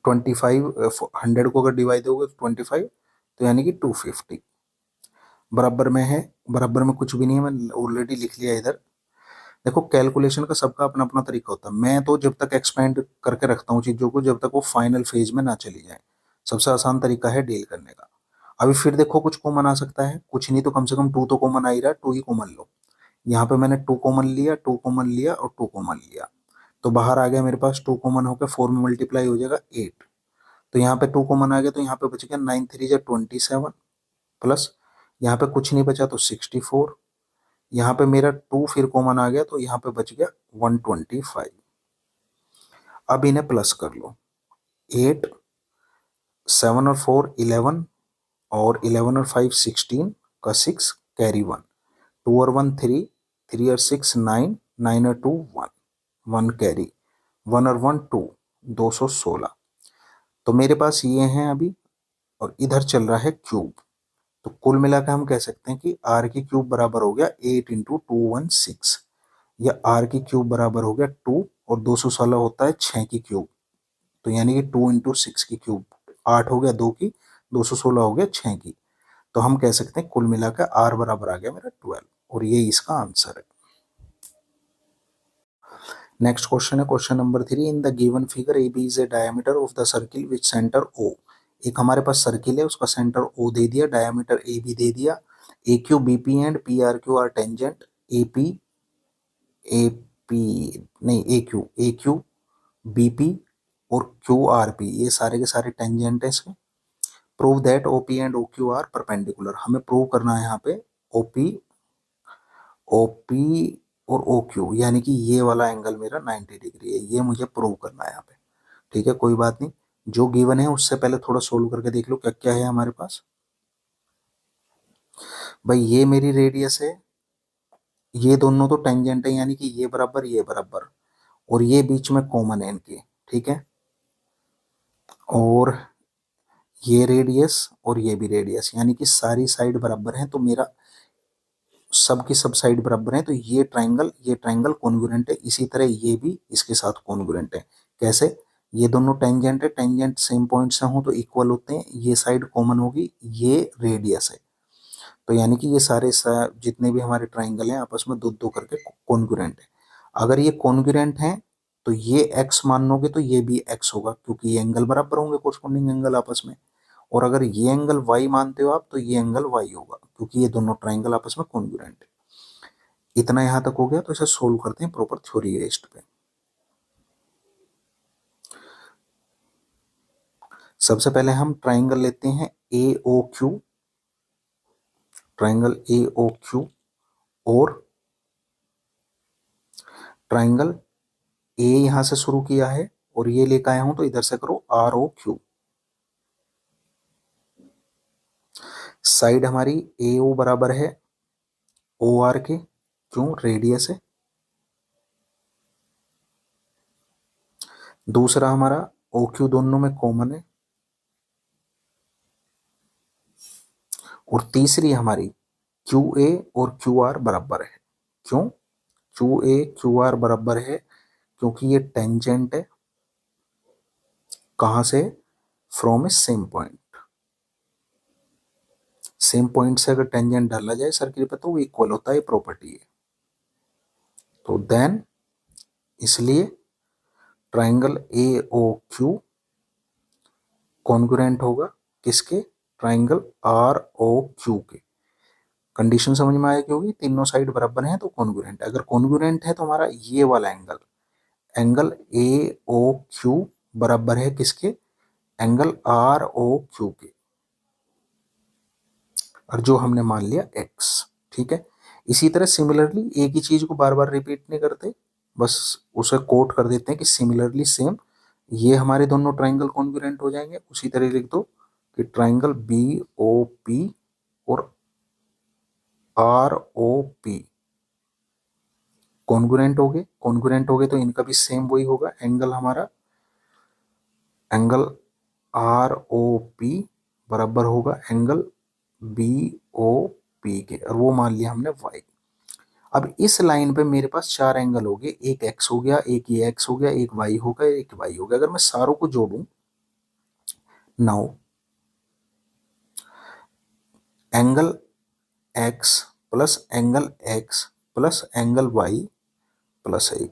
25। 100 को अगर डिवाइड दोगे तो 25, तो यानी कि 250 बराबर में है। बराबर में कुछ भी नहीं है, मैं ऑलरेडी लिख लिया इधर। देखो कैलकुलेशन का सबका अपना अपना तरीका होता है, मैं तो जब तक एक्सपेंड करके रखता हूँ चीजों को, जब तक वो फाइनल फेज में ना चली जाए। सबसे आसान तरीका है डील करने का। अभी फिर देखो कुछ कॉमन आ सकता है, कुछ नहीं तो कम से कम 2 तो कॉमन आ ही रहा है, 2 ही कॉमन लो। यहाँ पे मैंने 2 कॉमन लिया, 2 कॉमन लिया और 2 कॉमन लिया, तो बाहर आ गया मेरे पास 2 कॉमन होकर 4 में मल्टीप्लाई हो जाएगा 8। तो यहाँ पे 2 कॉमन आ गया, तो यहाँ पे बच गया 9 3 जा 27, प्लस यहाँ पे कुछ नहीं बचा तो 64। यहाँ पे मेरा 2 फिर कॉमन आ गया, तो यहाँ पे बच गया 125। अब इन्हें प्लस कर लो, 8, 7 और 4 11, और 11 और 5 16 का 6 कैरी 1, 2 और 1 3, 3 और 6 9, 9 और 2 1, 1 कैरी, 1 और 1 2, 216। तो मेरे पास ये हैं अभी, और इधर चल रहा है क्यूब। तो कुल मिलाकर हम कह सकते हैं कि आर की क्यूब बराबर हो गया 8 इंटू 216, या आर की क्यूब बराबर हो गया 2, और 216 होता है 6 की क्यूब, तो यानी कि 2 इंटू 6 की क्यूब, 8 हो गया 2 की, 216 हो गया 6 की। तो हम कह सकते हैं कुल मिलाकर आर बराबर आ गया मेरा 12, और ये इसका आंसर है। नेक्स्ट क्वेश्चन है question number 3, in the given figure A B is a diameter of the circle which centre O. एक हमारे पास सर्किल है, उसका सेंटर ओ दे दिया, डायमीटर ए बी दे दिया, A Q B P and P R Q R tangent, A P, A P नहीं, ए क्यू बी पी और क्यू आर पी, ये सारे के सारे टेंजेंट है इसमें। Prove that O P and O Q are perpendicular, हमें प्रूव करना है यहाँ पे ओ पी और ओ क्यू, यानी कि ये वाला एंगल मेरा 90 डिग्री है, ये मुझे प्रूव करना है यहाँ पे। ठीक है, कोई बात नहीं, जो गिवन है उससे पहले थोड़ा सोल्व करके देख लो क्या क्या है हमारे पास। भाई ये मेरी रेडियस है, ये दोनों तो टेंजेंट है, यानी कि ये बराबर ये बराबर, और ये बीच में कॉमन है इनके। ठीक है, और ये रेडियस और ये भी रेडियस, यानी कि सारी साइड बराबर है, तो मेरा सब की सब साइड बराबर है, तो ये ट्राइंगल कॉन्ग्रुएंट है। इसी तरह ये भी इसके साथ कॉन्ग्रुएंट है। कैसे? ये दोनों टेंजेंट है, टेंजेंट सेम पॉइंट से हो तो इक्वल होते हैं, ये साइड कॉमन होगी, ये रेडियस है, तो यानी कि ये सारे जितने भी हमारे ट्राइंगल हैं आपस में दो दो करके कॉन्ग्रुएंट है। अगर ये कॉन्ग्रुएंट है तो ये x मान लोगे तो ये भी x होगा, क्योंकि ये एंगल बराबर होंगे, कोरस्पॉन्डिंग एंगल आपस में। और अगर ये एंगल y मानते हो आप, तो ये एंगल y होगा, क्योंकि ये दोनों ट्राइंगल आपस में कॉन्ग्रुएंट है। इतना यहां तक हो गया, तो इसे सोल्व करते हैं प्रॉपर थ्योरी बेस्ड पे। सबसे पहले हम ट्राइंगल लेते हैं A O Q, triangle A O Q, और ट्राइंगल ए यहां से शुरू किया है और ये लेकर आया हूं, तो इधर से करो आर ओ क्यू। साइड हमारी ए ओ बराबर है ओ आर के, क्यों? रेडियस है। दूसरा हमारा ओ क्यू दोनों में कॉमन है, और तीसरी हमारी क्यू ए और क्यू आर बराबर है। क्यों क्यू ए क्यू आर बराबर है? क्योंकि ये टेंजेंट है, कहां से? From A same point. Same point से अगर टेंजेंट डाला जाए सर्किल पे तो वो इक्वल होता है, प्रॉपर्टी है। तो देन इसलिए triangle A O Q congruent होगा किसके? ट्राइंगल आर ओ क्यू के। कंडीशन समझ में आया? क्योंकि तीनों साइड बराबर हैं तो कॉन्ग्रुएंट है। अगर कॉन्ग्रुएंट है तो हमारा ये वाला angle, angle A O Q बराबर है किसके, एंगल आर ओ क्यू के, और जो हमने मान लिया एक्स। ठीक है, इसी तरह सिमिलरली एक ही चीज को बार बार रिपीट नहीं करते, बस उसे कोट कर देते हैं कि सिमिलरली सेम, ये हमारे दोनों ट्राइंगल कॉन्ग्रुएंट हो जाएंगे। उसी तरह लिख दो कि ट्राइंगल बी ओ पी और आर ओ पी कॉन्ग्रुएंट हो गए। कॉन्ग्रुएंट हो गए तो इनका भी सेम वही होगा, एंगल हमारा एंगल आर ओ पी बराबर होगा एंगल बी ओ पी के, और वो मान लिया हमने वाई। अब इस लाइन पे मेरे पास चार एंगल हो गए, एक एक्स हो गया, एक ये एक्स हो गया, एक वाई हो गया, एक वाई हो गया। अगर मैं सारों को जोड़ूं, now angle x plus angle x plus angle y plus a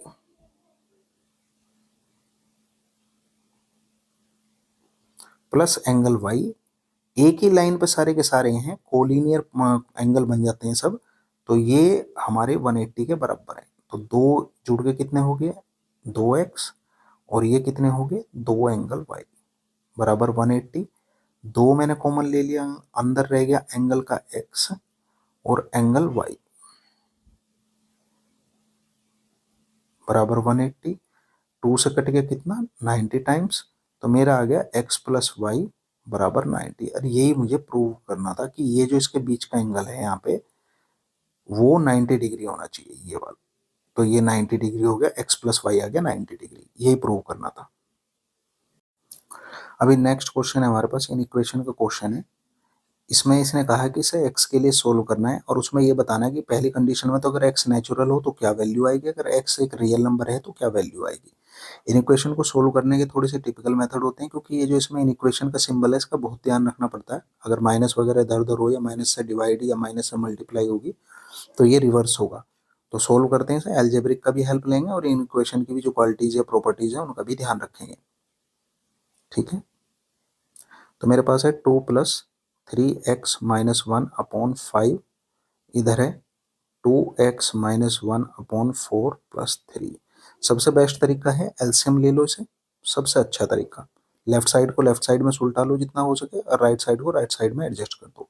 plus angle y, एक ही लाइन पे सारे के सारे हैं, कोलिनियर एंगल बन जाते हैं सब, तो ये हमारे 180 के बराबर है। तो दो जुड़ के कितने हो गए, 2x, और ये कितने हो गए, दो एंगल y बराबर 180। दो मैंने कॉमन ले लिया, अंदर रह गया एंगल का x और एंगल y बराबर 180। टू से कट गया कितना, 90 टाइम्स, तो मेरा आ गया x प्लस वाई बराबर 90। और यही मुझे प्रूव करना था कि ये जो इसके बीच का एंगल है यहाँ पे, वो 90 डिग्री होना चाहिए ये वाला। तो ये 90 डिग्री हो गया, x प्लस वाई आ गया 90 डिग्री, यही प्रूव करना था। अभी नेक्स्ट क्वेश्चन है हमारे पास, इन इक्वेशन का क्वेश्चन है। इसमें इसने कहा कि इसे x के लिए सोल्व करना है, और उसमें ये बताना है कि पहली कंडीशन में तो अगर x नेचुरल हो तो क्या वैल्यू आएगी, अगर x एक रियल नंबर है तो क्या वैल्यू आएगी। इन इक्वेशन को सोल्व करने के थोड़े से टिपिकल मेथड होते हैं, क्योंकि ये जो इसमें इन इक्वेशन का सिंबल है इसका बहुत ध्यान रखना पड़ता है। अगर माइनस वगैरह इधर उधर हो, या माइनस से डिवाइड या माइनस से मल्टीप्लाई होगी, तो ये रिवर्स होगा। तो सोल्व करते हैं इसे, एल्जेब्रिक का भी हेल्प लेंगे और इन इक्वेशन की भी जो क्वालिटीज या प्रॉपर्टीज है उनका भी ध्यान रखेंगे। ठीक है, तो मेरे पास है 2 प्लस 3x-1/5, इधर है 2x - 1/4 प्लस 3। सबसे बेस्ट तरीका है एलसीएम ले लो इसे, सबसे अच्छा तरीका। लेफ्ट साइड को लेफ्ट साइड में सुलटा लो जितना हो सके, और राइट साइड को राइट साइड में एडजस्ट कर दो।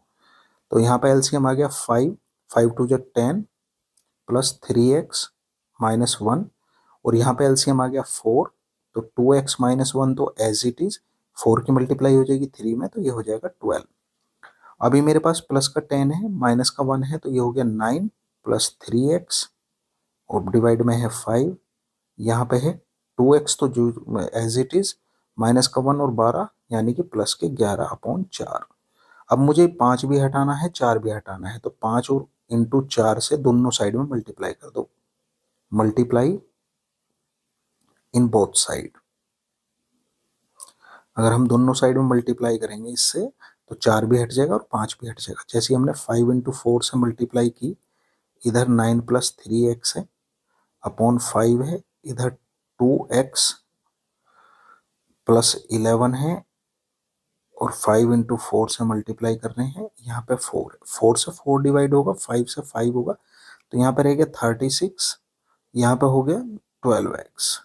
तो यहाँ पे एलसीएम आ गया 5, 5 2 जा 10 प्लस 3x-1, और यहाँ पे एलसीएम आ गया 4, तो 2x-1 तो एज इट इज, 4 की मल्टीप्लाई हो जाएगी 3 में, तो ये हो जाएगा 12। अभी मेरे पास प्लस का 10 है, माइनस का 1 है, तो ये हो गया 9 प्लस 3x, और डिवाइड में है 5, यहाँ पे है 2x तो जो एज इट इज, माइनस का 1 और 12 यानी कि प्लस के 11/4। अब मुझे 5 भी हटाना है, 4 भी हटाना है, तो 5 और इंटू 4 से दोनों साइड में मल्टीप्लाई कर दो, मल्टीप्लाई इन बोथ साइड। अगर हम दोनों साइड में मल्टीप्लाई करेंगे इससे, तो 4 भी हट जाएगा और 5 भी हट जाएगा। जैसे हमने 5 इंटू 4 से मल्टीप्लाई की, इधर 9 प्लस 3x है अपॉन 5 है, इधर 2x प्लस 11 है, और 5 इंटू 4 से मल्टीप्लाई कर रहे हैं, यहाँ पे 4 है, 4 से 4 डिवाइड होगा, 5 से 5 होगा, तो यहाँ पे रह गया 36, यहाँ पे हो गया 12x,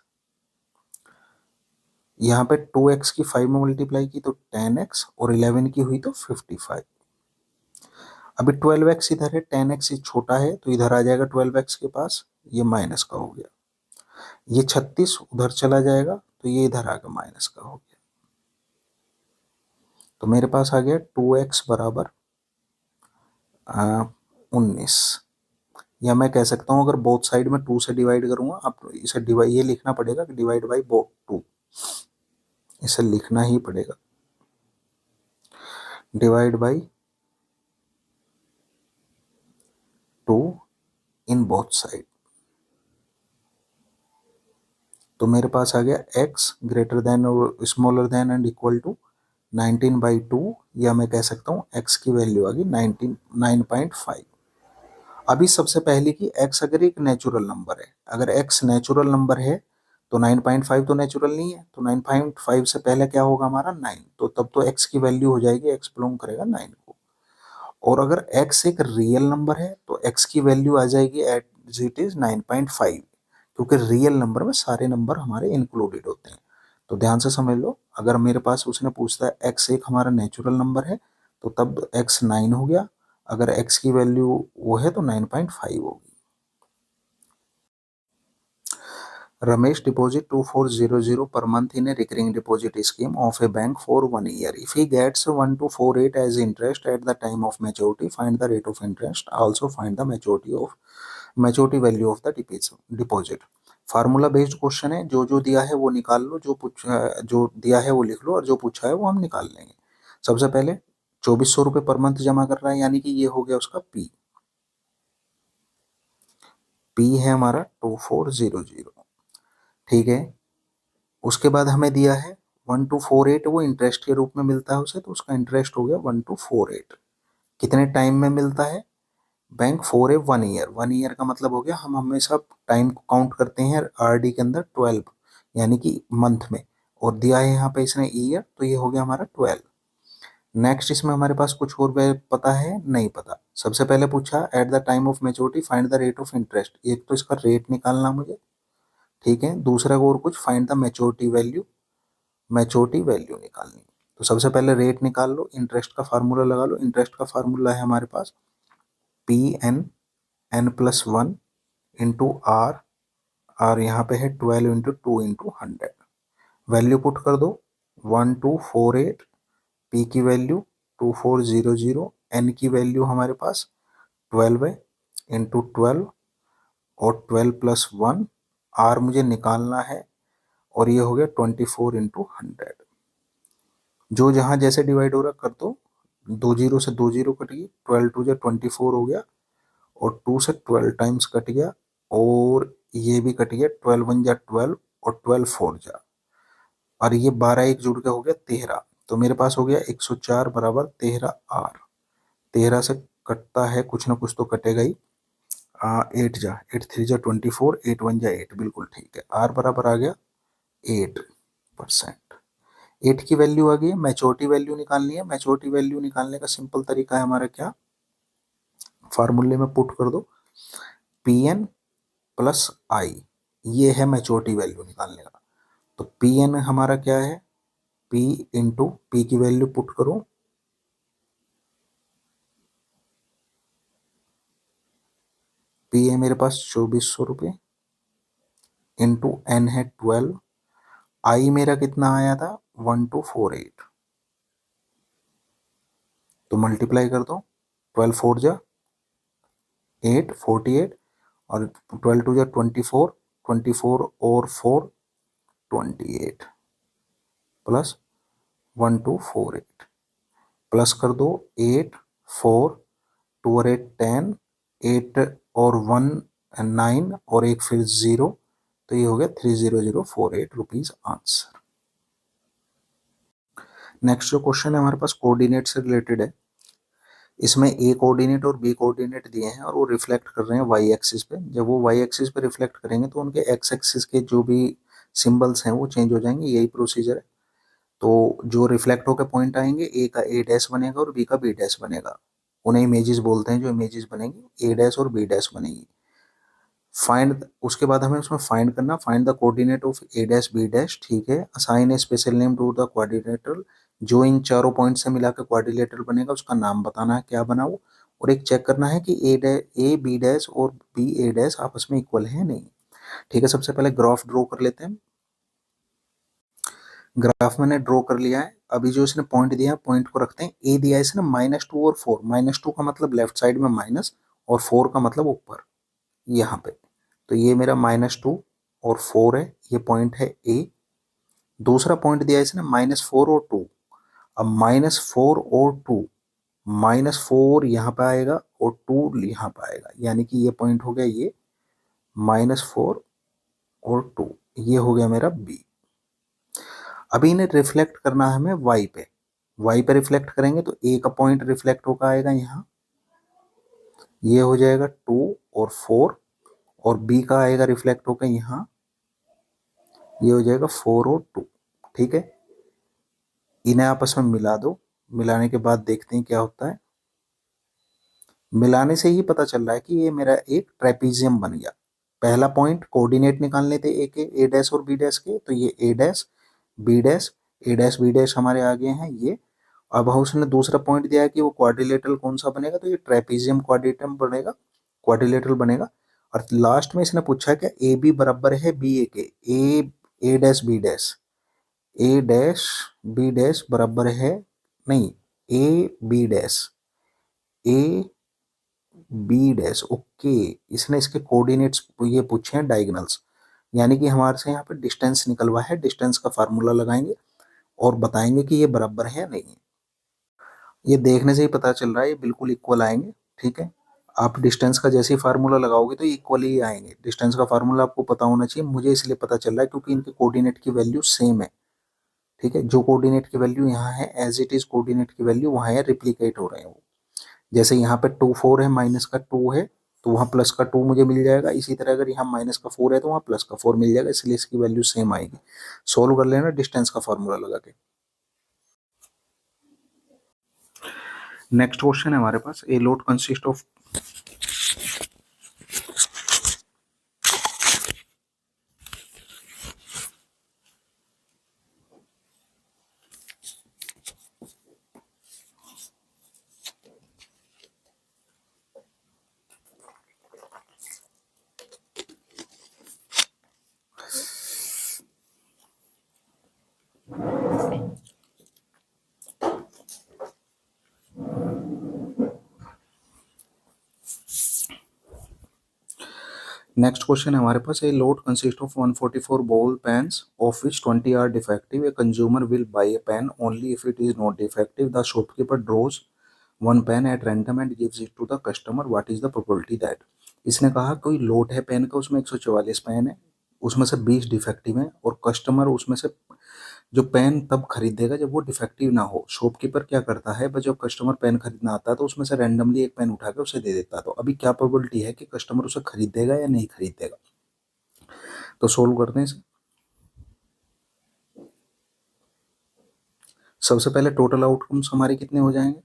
यहाँ पे 2x की 5 में मल्टीप्लाई की तो 10x, और 11 की हुई तो 55। अभी 12x इधर है, 10x छोटा है, तो इधर आ जाएगा 12x के पास, ये माइनस का हो गया, ये 36 उधर चला जाएगा, तो ये इधर आ गया माइनस का हो गया। तो मेरे पास आ गया 2x बराबर 19, या मैं कह सकता हूँ अगर बोथ साइड में 2 से डिवाइड करूंगा, आप इसे डिवाइड, ये लिखना पड़ेगा कि डिवाइड बाई बोथ 2, इसे लिखना ही पड़ेगा, divide by 2 in both side. तो मेरे पास आ गया x ग्रेटर देन और smaller than and equal to 19/2, या मैं कह सकता हूँ x की वैल्यू आ गई 9.5। अभी सबसे पहले कि x अगर एक नेचुरल नंबर है, अगर x नेचुरल नंबर है तो 9.5 तो नेचुरल नहीं है, तो 9.5 से पहले क्या होगा हमारा 9, तो तब तो x की वैल्यू हो जाएगी, x बिलोंग करेगा 9 को। और अगर x एक रियल नंबर है तो x की वैल्यू आ जाएगी एट इट इज 9.5, क्योंकि रियल नंबर में सारे नंबर हमारे इंक्लूडेड होते हैं। तो ध्यान से समझ लो, अगर मेरे पास उसने पूछता है एक्स एक हमारा नेचुरल नंबर है तो तब एक्स 9 हो गया, अगर एक्स की वैल्यू वो है तो 9.5 होगी। Ramesh deposit 2400 per month in a recurring deposit scheme of a bank for 1 year. If he gets 1248 as interest at the time of maturity, find the rate of interest. Also find the maturity value of the deposit. Formula based question है, जो जो दिया है वो निकाल लो, जो दिया है वो लिख लो और जो पूछा है वो हम निकाल लेंगे। सबसे पहले 2400 रुपये पर मंथ जमा कर रहा है, यानी कि ये हो गया उसका पी है हमारा 2400। ठीक है, उसके बाद हमें दिया है 1248, वो इंटरेस्ट के रूप में मिलता है उसे, तो उसका इंटरेस्ट हो गया 1248। कितने टाइम में मिलता है? Bank for a 1 year. 1 year का मतलब हो गया, हम हमेशा टाइम को काउंट करते हैं आरडी के अंदर 12, यानी कि मंथ में, और दिया है यहाँ पे इसने ईयर, तो ये हो गया हमारा 12। नेक्स्ट इसमें हमारे पास कुछ और पता है? नहीं पता। सबसे पहले पूछा at the time of maturity find the rate of interest, एक तो इसका रेट निकालना मुझे, ठीक है। दूसरा और कुछ फाइंड द मैच्योरिटी वैल्यू निकालनी। तो सबसे पहले रेट निकाल लो, इंटरेस्ट का फार्मूला लगा लो। इंटरेस्ट का फार्मूला है हमारे पास Pn n+1 इंटू आर यहाँ पे है 12 इंटू 2 इंटू 100। वैल्यू पुट कर दो 1248, पी की वैल्यू 2400, एन की वैल्यू हमारे पास 12 है, इंटू 12 और 12+1, आर मुझे निकालना है और ये हो गया 24 इंटू 100। जो जहाँ जैसे डिवाइड हो रहा कर दो, 2 जीरो से 2 जीरो कट गई, 12 टू जा 24 हो गया, और 2 से 12 टाइम्स कट गया, और ये भी कट गया, 12 वन जा 12 और 12 फोर जा, और ये 12 एक जुड़ के हो गया 13। तो मेरे पास हो गया 104 बराबर 13 आर। 13 से कटता है कुछ ना कुछ तो कटेगा ही, 8 3 जा 24, 8 1 जा 8, बिल्कुल ठीक है। आर बराबर आ गया 8%। 8 की वैल्यू आ गई। मैच्योरिटी वैल्यू निकालनी है। मैच्योरिटी वैल्यू निकालने का सिंपल तरीका है हमारा क्या, फार्मूले में पुट कर दो Pn+i, ये है मैच्योरिटी वैल्यू निकालने का। तो Pn हमारा क्या है, P इंटू पी की वैल्यू पुट करो, P है मेरे पास 2400 रुपये, इंटू एन है 12, आई मेरा कितना आया था 1248, तो मल्टीप्लाई कर दो, 12 फोर जा 8 48, और 12 टू जा 24, 24 और 4 28, प्लस 1248, प्लस कर दो 8 4 2 और 8 10, 8 और 1 9, और एक फिर 0, तो ये हो गया 30048 रुपीज आंसर। नेक्स्ट जो क्वेश्चन है हमारे पास कोऑर्डिनेट से रिलेटेड है। इसमें ए कोऑर्डिनेट और बी कोऑर्डिनेट दिए हैं और वो रिफ्लेक्ट कर रहे हैं वाई एक्सिस पे। जब वो वाई एक्सिस पे रिफ्लेक्ट करेंगे तो उनके एक्स एक्सिस के जो भी सिंबल्स हैं वो चेंज हो जाएंगे, यही प्रोसीजर है। तो जो रिफ्लेक्ट होकर पॉइंट आएंगे, ए का ए डैश बनेगा और बी का बी डैश बनेगा, उन्हें इमेजेस बोलते हैं। जो इमेजेस बनेंगी ए डैश और बी डैश बनेगी। फाइंड, उसके बाद हमें उसमें फाइंड करना, find the coordinate of A dash B dash, ठीक है। Assign a special name to the coordinator, जो इन चारों पॉइंट से मिलाकर कोऑर्डिनेटर बनेगा उसका नाम बताना है क्या बना वो, और एक चेक करना है कि ए बी डैश और बी ए डैश आपस में इक्वल है नहीं। ठीक है, सबसे पहले ग्राफ ड्रॉ कर लेते हैं। ग्राफ मैंने ड्रॉ कर लिया है। अभी जो इसने पॉइंट दिया है, पॉइंट को रखते हैं। ए दिया है इसने -2 और 4, -2 का मतलब लेफ्ट साइड में माइनस, और 4 का मतलब ऊपर यहाँ पे। तो ये मेरा -2 और 4 है, ये पॉइंट है ए। दूसरा पॉइंट दिया है इसने -4 और 2। अब -4 और 2, -4 यहाँ पे आएगा और 2 यहाँ पे आएगा, यानी कि ये पॉइंट हो गया ये -4 और 2, ये हो गया मेरा बी। अभी इन्हें रिफ्लेक्ट करना है हमें वाई पे। वाई पे रिफ्लेक्ट करेंगे तो ए का पॉइंट रिफ्लेक्ट होकर आएगा यहाँ, ये हो जाएगा 2 और 4, और बी का आएगा रिफ्लेक्ट होकर यहाँ, ये हो जाएगा 4 और 2। ठीक है, इन्हें आपस में मिला दो। मिलाने के बाद देखते हैं क्या होता है। मिलाने से ही पता चल रहा है कि ये मेरा एक ट्रेपीजियम बन गया। पहला पॉइंट कोऑर्डिनेट निकालने थे ए के, ए डैश और बी डैश के, तो ये ए dash, B dash, A dash B dash हमारे आगे हैं ये। अब उसने दूसरा पॉइंट दिया है कि वो क्वाड्रिलेटरल कौन सा बनेगा, तो ये ट्रेपीजियम क्वाड्रिलेटरल बनेगा, क्वाड्रिलेटरल बनेगा। और लास्ट में इसने पूछा क्या ए बी बराबर है बी ए के, A dash B dash, A dash B dash बराबर है, नहीं, A B dash, A B dash, okay. इसने इसके कोऑर्डिनेट्स ये पूछे हैं डायगोनल्स, यानी कि हमारे से यहाँ पे डिस्टेंस निकलवा है, डिस्टेंस का फार्मूला लगाएंगे और बताएंगे कि ये बराबर है या नहीं है। ये देखने से ही पता चल रहा है ये बिल्कुल इक्वल आएंगे, ठीक है। आप डिस्टेंस का जैसे ही फार्मूला लगाओगे तो इक्वल ही आएंगे। डिस्टेंस का फार्मूला आपको पता होना चाहिए, मुझे इसलिए पता चल रहा है क्योंकि इनके कोऑर्डिनेट की वैल्यू सेम है, ठीक है। जो कोऑर्डिनेट की वैल्यू यहाँ है एज इट इज कोऑर्डिनेट की वैल्यू वहाँ है, रिप्लीकेट हो रहे हैं वो। जैसे यहाँ पे 2 4 है, माइनस का 2 है तो वहाँ प्लस का 2 मुझे मिल जाएगा, इसी तरह अगर यहाँ माइनस का 4 है तो वहाँ प्लस का 4 मिल जाएगा, इसलिए इसकी वैल्यू सेम आएगी। सोल्व कर लेना डिस्टेंस का फार्मूला लगा के। नेक्स्ट क्वेश्चन है हमारे पास, a load consist of, next question है हमारे पास, a load consist of 144 ball pens of which 20 are defective, a consumer will buy a pen only if it is not defective, the shopkeeper draws one pen at random and gives it to the customer, what is the probability that. इसने कहा कोई लोड है पेन का, उसमें 144 पेन है, उसमें से 20 डिफेक्टिव हैं और कस्टमर उसमें से जो पेन तब खरीदेगा जब वो डिफेक्टिव ना हो। शॉपकीपर क्या करता है, जब कस्टमर पेन खरीदना आता है तो उसमें से रैंडमली एक पेन उठा के उसे दे देता है, तो अभी क्या प्रोबेबिलिटी है कि कस्टमर उसे खरीदेगा या नहीं खरीदेगा। तो सोल्व करते हैं इसे। सबसे पहले टोटल आउटकम्स हमारे कितने हो जाएंगे,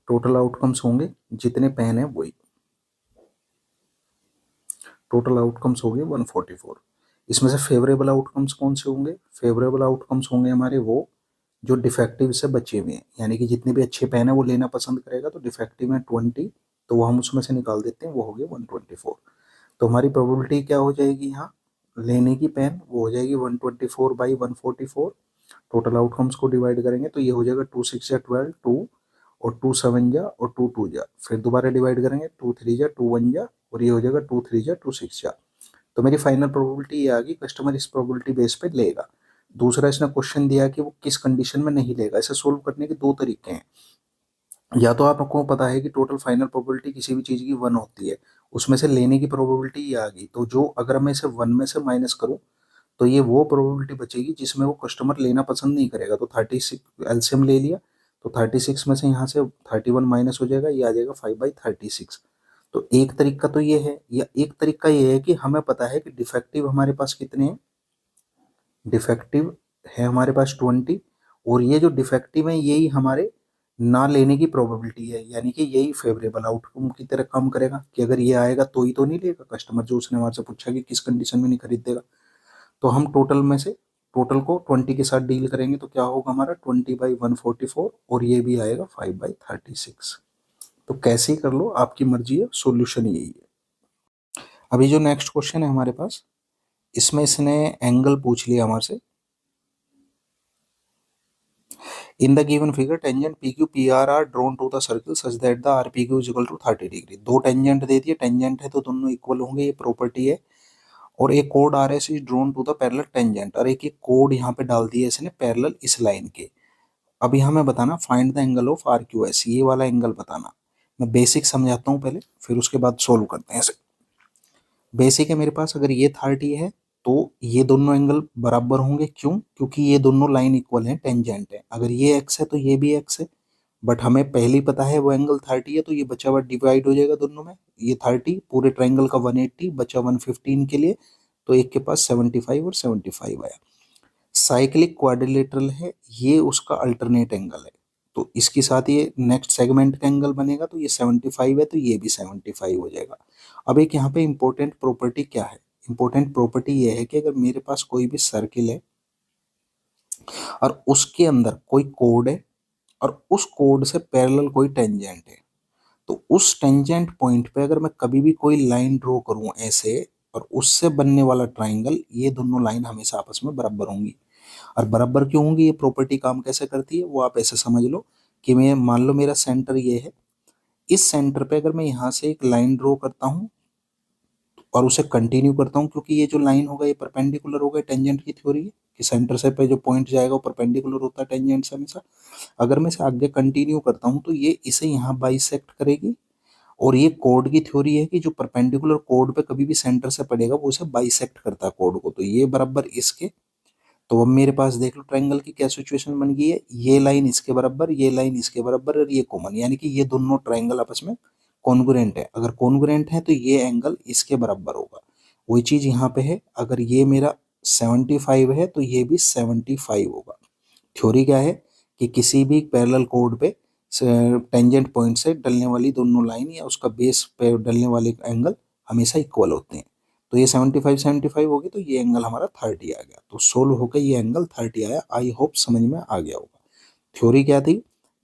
टोटल आउटकम्स होंगे जितने पेन है वही, टोटल आउटकम्स हो गए 144। इसमें से फेवरेबल आउटकम्स कौन से होंगे, फेवरेबल आउटकम्स होंगे हमारे वो जो डिफेक्टिव से बचे हुए हैं, यानी कि जितने भी अच्छे पेन है वो लेना पसंद करेगा, तो डिफेक्टिव है 20, तो वो हम उसमें से निकाल देते हैं, वो हो गया 124। तो हमारी प्रोबेबिलिटी क्या हो जाएगी यहाँ लेने की पेन, वो हो जाएगी 124/144। टोटल आउटकम्स को डिवाइड करेंगे तो ये हो जाएगा 2 6 या 12, 2 और 2 7 जा और 2 2 जा, फिर दोबारा डिवाइड करेंगे 2 3 जा 2 1 जा और ये हो जाएगा 2 3 जा 2 6 जा। तो मेरी फाइनल प्रोबेबिलिटी ये आ गई, कस्टमर इस प्रोबेबिलिटी बेस पे लेगा। दूसरा इसने क्वेश्चन दिया कि वो किस कंडीशन में नहीं लेगा। इसे सोल्व करने के दो तरीके हैं, या तो आपको पता है कि टोटल फाइनल प्रोबेबिलिटी किसी भी चीज़ की 1 होती है, उसमें से लेने की प्रोबेबिलिटी ये आ गई, तो जो अगर मैं इसे 1 में से माइनस करूँ तो ये वो प्रोबेबिलिटी बचेगी जिसमें वो कस्टमर लेना पसंद नहीं करेगा। तो 36 एलसीएम ले लिया, तो 36 में से यहाँ से 31 माइनस हो जाएगा, ये आ जाएगा 5/36। तो एक तरीका तो ये है, या एक तरीका ये है कि हमें पता है कि डिफेक्टिव हमारे पास कितने हैं, डिफेक्टिव है हमारे पास 20, और ये जो डिफेक्टिव है यही हमारे ना लेने की प्रोबेबिलिटी है, यानी कि यही फेवरेबल आउटकम की तरह काम करेगा कि अगर ये आएगा तो ही तो नहीं लेगा कस्टमर, जो उसने हमारे से पूछा कि किस कंडीशन में नहीं खरीदेगा। तो हम टोटल में से टोटल को 20 के साथ डील करेंगे तो क्या होगा हमारा 20/144, और ये भी आएगा 5/36। तो कैसे ही कर लो, आपकी मर्जी है, सॉल्यूशन यही है। अभी जो नेक्स्ट क्वेश्चन है हमारे पास, इसमें इसने एंगल पूछ लिया हमारे से। In the given figure tangent P Q P R are drawn to the circle such that the R P Q is equal to 30 degree. दो टेंजेंट दे दिए, टेंजेंट है तो दोनों इक्वल होंगे, ये प्रॉपर्टी है। और एक कोड R S is drawn to the parallel tangent, और एक कोड यहाँ पे डाल दिया इसने पैरेलल इस लाइन के। अब यहाँ मैं बताना find the angle of R Q S, ये वाला एंगल बताना। मैं बेसिक समझाता हूँ पहले, फिर उसके बाद सोल्व करते हैं ऐसे। बेसिक है मेरे पास, अगर ये 30 है तो ये दोनों एंगल बराबर होंगे, क्यों, क्योंकि ये दोनों लाइन इक्वल हैं, टेंजेंट है। अगर ये एक्स है तो ये भी एक्स है, बट हमें पहले ही पता है वो एंगल 30 है, तो ये बचा हुआ डिवाइड हो जाएगा दोनों में, ये 30 पूरे ट्राइंगल का 180 बचा 115 के लिए, तो एक के पास 75 और 75 आया। साइक्लिक क्वाड्रिलेटरल है, ये उसका अल्टरनेट एंगल है, तो इसके साथ ये नेक्स्ट सेगमेंट का एंगल बनेगा, तो ये 75 है, तो ये भी 75 हो जाएगा। अब एक यहाँ पे इंपॉर्टेंट प्रॉपर्टी क्या है, इंपॉर्टेंट प्रॉपर्टी ये है कि अगर मेरे पास कोई भी सर्किल है और उसके अंदर कोई कोड है और उस कोड से पैरेलल कोई टेंजेंट है, तो उस टेंजेंट पॉइंट पे अगर मैं कभी भी कोई लाइन ड्रॉ करूं ऐसे, और उससे बनने वाला ट्राइंगल, ये दोनों लाइन हमेशा आपस में बराबर होंगी। और बराबर क्यों होंगी, ये प्रॉपर्टी काम कैसे करती है वो आप ऐसे समझ लो कि मैं मान लो मेरा सेंटर ये है, इस सेंटर पे अगर मैं यहाँ से एक लाइन ड्रॉ करता हूँ और उसे कंटिन्यू करता हूँ, क्योंकि ये जो लाइन होगा ये परपेंडिकुलर होगा, टेंजेंट की थ्योरी है कि सेंटर से पे जो पॉइंट जाएगा वो परपेंडिकुलर होता है टेंजेंट से हमेशा। अगर मैं इसे आगे कंटिन्यू करता हूँ तो ये इसे यहाँ बाइसेक्ट करेगी, और ये कोड की थ्योरी है कि जो परपेंडिकुलर कोड पे कभी भी सेंटर से पड़ेगा वो उसे बाइसेक्ट करता है कोड को, तो ये बराबर इसके। तो अब मेरे पास देख लो ट्रायंगल की क्या सिचुएशन बन गई है, ये लाइन इसके बराबर, ये लाइन इसके बराबर, और ये कॉमन, यानी कि ये दोनों ट्रायंगल आपस में कॉन्ग्रुएंट है। अगर कॉन्ग्रुएंट है तो ये एंगल इसके बराबर होगा। वही चीज यहाँ पे है, अगर ये मेरा 75 है तो ये भी 75 होगा। थ्योरी क्या है कि किसी भी पैरेलल कोड पे टेंजेंट पॉइंट से डलने वाली दोनों लाइन या उसका बेस पे डलने वाले एंगल हमेशा इक्वल होते हैं। तो ये 75 हो गई, तो ये एंगल हमारा 30 आ गया, तो सोल्व होकर ये एंगल 30 आया। आई होप समझ में आ गया होगा। थ्योरी क्या थी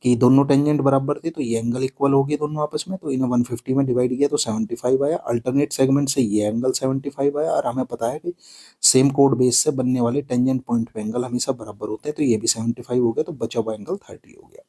कि दोनों टेंजेंट बराबर थे तो ये एंगल इक्वल हो गए दोनों आपस में, तो इन्हें 150 में डिवाइड किया तो 75 आया। अल्टरनेट सेगमेंट से ये एंगल 75 आया, और हमें पता है कि सेम कोड बेस से बनने वाले टेंजेंट पॉइंट पे एंगल हमेशा बराबर होते हैं, तो ये भी 75 हो गया, तो बचा हुआ एंगल 30 हो गया।